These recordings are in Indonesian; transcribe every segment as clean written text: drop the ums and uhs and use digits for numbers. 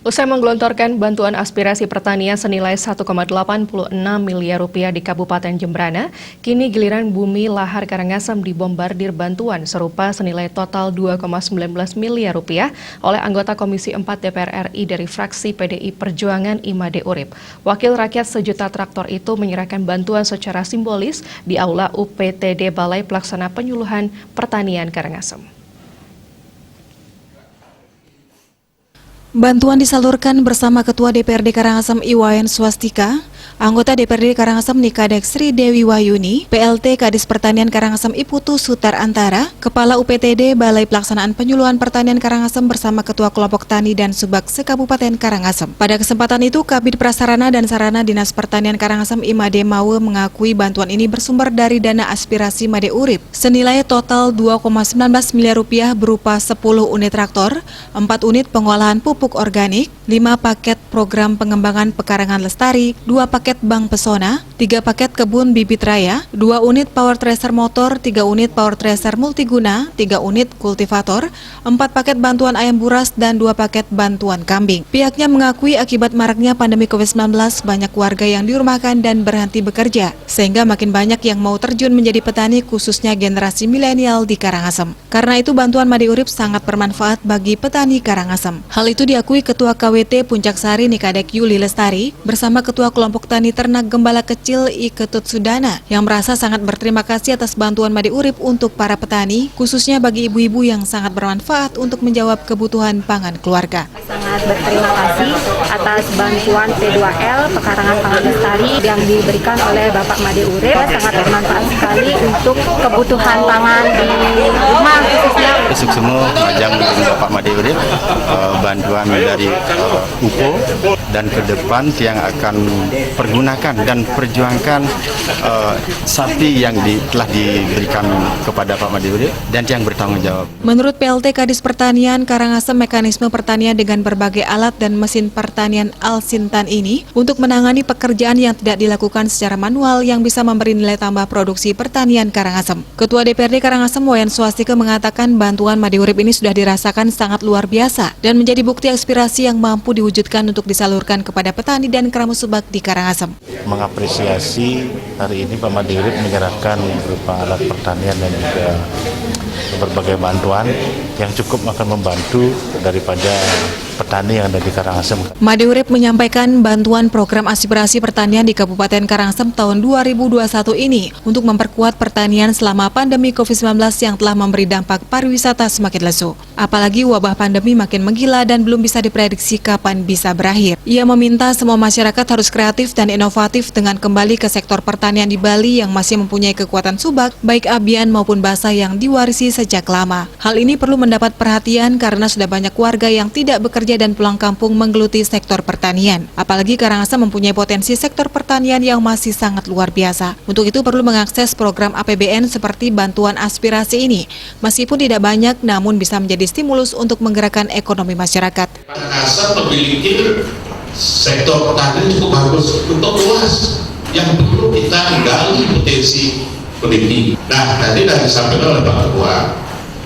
Usai menggelontorkan bantuan aspirasi pertanian senilai 1,86 miliar rupiah di Kabupaten Jembrana, kini giliran bumi lahar Karangasem dibombardir bantuan serupa senilai total 2,19 miliar rupiah oleh anggota Komisi 4 DPR RI dari fraksi PDI Perjuangan Imade Urip. Wakil rakyat sejuta traktor itu menyerahkan bantuan secara simbolis di Aula UPTD Balai Pelaksana Penyuluhan Pertanian Karangasem. Bantuan disalurkan bersama Ketua DPRD Karangasem Iwayan Swastika, anggota DPRD Karangasem Nikadek Sri Dewi Wahyuni, PLT Kadis Pertanian Karangasem Iputu Sutar Antara, Kepala UPTD Balai Pelaksanaan Penyuluhan Pertanian Karangasem bersama Ketua Kelompok Tani dan Subak Sekabupaten Karangasem. Pada kesempatan itu, Kabid Prasarana dan Sarana Dinas Pertanian Karangasem Imade Mawe mengakui bantuan ini bersumber dari dana aspirasi Made Urip, senilai total 2,19 miliar rupiah berupa 10 unit traktor, 4 unit pengolahan pupuk organik, 5 paket program pengembangan pekarangan lestari, 2 paket bank pesona, 3 paket kebun bibit raya, 2 unit power thresher motor, 3 unit power thresher multiguna, 3 unit kultivator, 4 paket bantuan ayam buras, dan 2 paket bantuan kambing. Pihaknya mengakui akibat maraknya pandemi COVID-19 banyak warga yang dirumahkan dan berhenti bekerja, sehingga makin banyak yang mau terjun menjadi petani khususnya generasi milenial di Karangasem. Karena itu bantuan Made Urip sangat bermanfaat bagi petani Karangasem. Hal itu diakui Ketua KWT Puncak Sari Nikadek Yuli Lestari bersama Ketua Kelompok Tani Ternak Gembala Kecil I Ketut Sudana yang merasa sangat berterima kasih atas bantuan Made Urip untuk para petani, khususnya bagi ibu-ibu yang sangat bermanfaat untuk menjawab kebutuhan pangan keluarga. Sangat berterima kasih atas bantuan P2L Pekarangan Pangan Lestari yang diberikan oleh Bapak Made Urip, sangat bermanfaat sekali untuk kebutuhan pangan di rumah khususnya. Besok semua majang Bapak Made Urip, bantuan dari UPO dan ke depan yang akan pergunakan dan perjuangkan sapi yang telah diberikan kepada Pak Made Urip dan yang bertanggung jawab. Menurut PLT Kadis Pertanian Karangasem, mekanisme pertanian dengan berbagai alat dan mesin pertanian Al-Sintan ini untuk menangani pekerjaan yang tidak dilakukan secara manual yang bisa memberi nilai tambah produksi pertanian Karangasem. Ketua DPRD Karangasem Wayan Swastika mengatakan bantuan Made Urip ini sudah dirasakan sangat luar biasa dan menjadi bukti aspirasi yang mampu diwujudkan untuk disalurkan kepada petani dan keramu Subak di Karangasem. Mengapresiasi hari ini Pak Made Urip menyerahkan berupa alat pertanian dan juga berbagai bantuan yang cukup akan membantu daripada petani yang ada di Karangasem. Made Urip menyampaikan bantuan program aspirasi pertanian di Kabupaten Karangasem tahun 2021 ini untuk memperkuat pertanian selama pandemi COVID-19 yang telah memberi dampak pariwisata semakin lesu. Apalagi wabah pandemi makin menggila dan belum bisa diprediksi kapan bisa berakhir. Ia meminta semua masyarakat harus kreatif dan inovatif dengan kembali ke sektor pertanian di Bali yang masih mempunyai kekuatan subak, baik abian maupun basa yang diwarisi sejak lama. Hal ini perlu mendapat perhatian karena sudah banyak warga yang tidak bekerja dan pulang kampung menggeluti sektor pertanian. Apalagi Karangasem mempunyai potensi sektor pertanian yang masih sangat luar biasa. Untuk itu perlu mengakses program APBN seperti bantuan aspirasi ini. Meskipun tidak banyak, namun bisa menjadi stimulus untuk menggerakkan ekonomi masyarakat. Karangasem memiliki sektor pertanian cukup bagus untuk luas yang perlu kita gali potensi pendidik. Nah, tadi sudah disampaikan oleh Pak Ketua.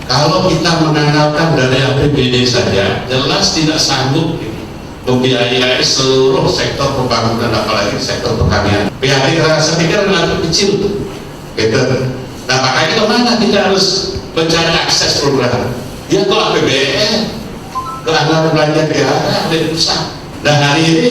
Kalau kita mengandalkan dari APBD saja, jelas tidak sanggup membiayai seluruh sektor pembangunan, apalagi sektor pertanian. PHD Karangasem ini kan relatif kecil, gitu. Nah, makanya kemana kita harus mencari akses program? Ya ke APBN, ke anggaran belanja daerah dan pusat. Dan hari ini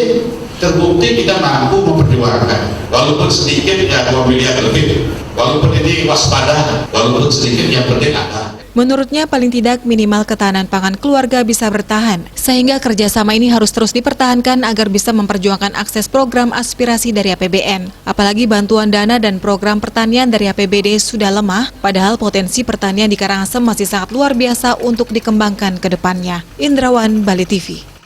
terbukti kita mampu memperjuangkan, walaupun sedikit ya 2 miliar lebih, walaupun ini waspada, walaupun sedikit yang penting ada. Menurutnya paling tidak minimal ketahanan pangan keluarga bisa bertahan, sehingga kerjasama ini harus terus dipertahankan agar bisa memperjuangkan akses program aspirasi dari APBN. Apalagi bantuan dana dan program pertanian dari APBD sudah lemah, padahal potensi pertanian di Karangasem masih sangat luar biasa untuk dikembangkan ke depannya. Indrawan, Bali TV.